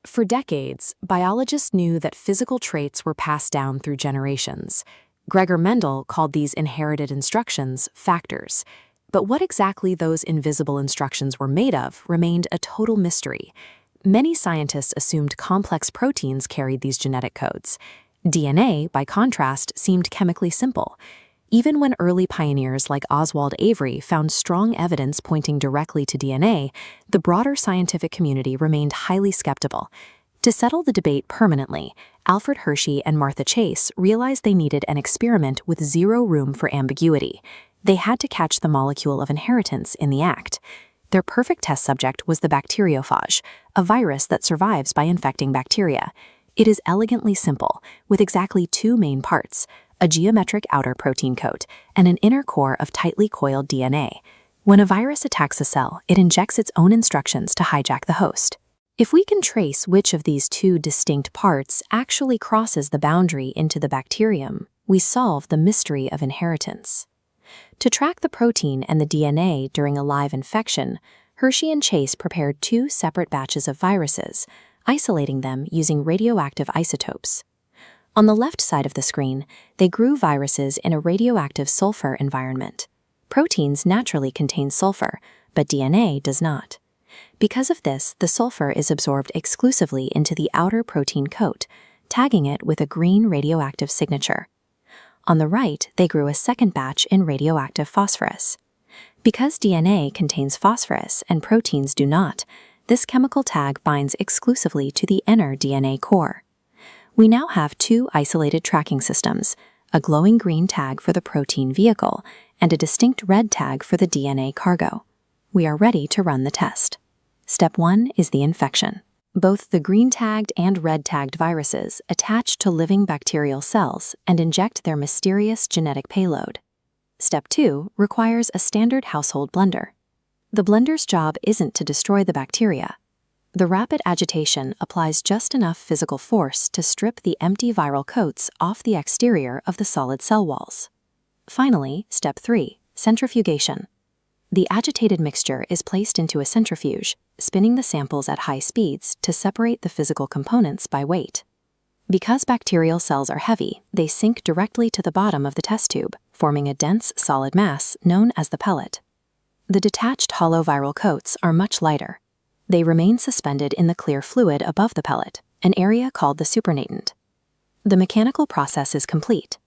For decades, biologists knew that physical traits were passed down through generations. Gregor Mendel called these inherited instructions factors. But what exactly those invisible instructions were made of remained a total mystery. Many scientists assumed complex proteins carried these genetic codes. DNA, by contrast, seemed chemically simple. Even when early pioneers like Oswald Avery found strong evidence pointing directly to DNA, the broader scientific community remained highly skeptical. To settle the debate permanently, Alfred Hershey and Martha Chase realized they needed an experiment with zero room for ambiguity. They had to catch the molecule of inheritance in the act. Their perfect test subject was the bacteriophage, a virus that survives by infecting bacteria. It is elegantly simple, with exactly two main parts: a geometric outer protein coat, and an inner core of tightly coiled DNA. When a virus attacks a cell, it injects its own instructions to hijack the host. If we can trace which of these two distinct parts actually crosses the boundary into the bacterium, we solve the mystery of inheritance. To track the protein and the DNA during a live infection, Hershey and Chase prepared two separate batches of viruses, isolating them using radioactive isotopes. On the left side of the screen, they grew viruses in a radioactive sulfur environment. Proteins naturally contain sulfur, but DNA does not. Because of this, the sulfur is absorbed exclusively into the outer protein coat, tagging it with a green radioactive signature. On the right, they grew a second batch in radioactive phosphorus. Because DNA contains phosphorus and proteins do not, this chemical tag binds exclusively to the inner DNA core. We now have two isolated tracking systems, a glowing green tag for the protein vehicle and a distinct red tag for the DNA cargo. We are ready to run the test. Step 1 is the infection. Both the green-tagged and red-tagged viruses attach to living bacterial cells and inject their mysterious genetic payload. Step 2 requires a standard household blender. The blender's job isn't to destroy the bacteria. The rapid agitation applies just enough physical force to strip the empty viral coats off the exterior of the solid cell walls. Finally, step 3, centrifugation. The agitated mixture is placed into a centrifuge, spinning the samples at high speeds to separate the physical components by weight. Because bacterial cells are heavy, they sink directly to the bottom of the test tube, forming a dense solid mass known as the pellet. The detached hollow viral coats are much lighter. They remain suspended in the clear fluid above the pellet, an area called the supernatant. The mechanical process is complete.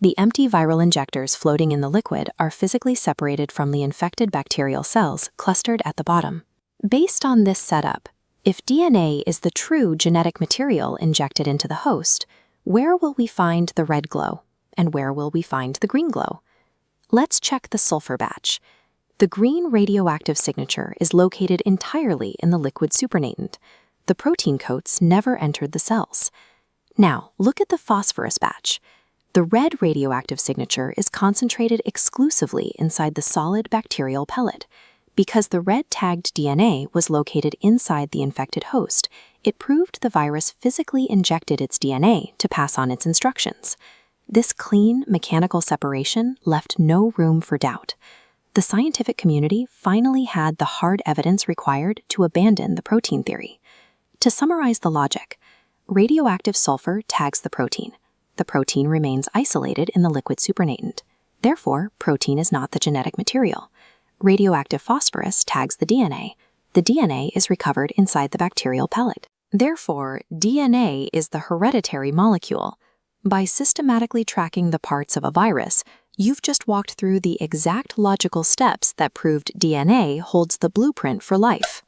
The empty viral injectors floating in the liquid are physically separated from the infected bacterial cells clustered at the bottom. Based on this setup, if DNA is the true genetic material injected into the host, where will we find the red glow, and where will we find the green glow? Let's check the sulfur batch. The green radioactive signature is located entirely in the liquid supernatant. The protein coats never entered the cells. Now, look at the phosphorus batch. The red radioactive signature is concentrated exclusively inside the solid bacterial pellet. Because the red-tagged DNA was located inside the infected host, it proved the virus physically injected its DNA to pass on its instructions. This clean, mechanical separation left no room for doubt. The scientific community finally had the hard evidence required to abandon the protein theory. To summarize the logic, radioactive sulfur tags the protein. The protein remains isolated in the liquid supernatant. Therefore, protein is not the genetic material. Radioactive phosphorus tags the DNA. The DNA is recovered inside the bacterial pellet. Therefore, DNA is the hereditary molecule. By systematically tracking the parts of a virus, you've just walked through the exact logical steps that proved DNA holds the blueprint for life.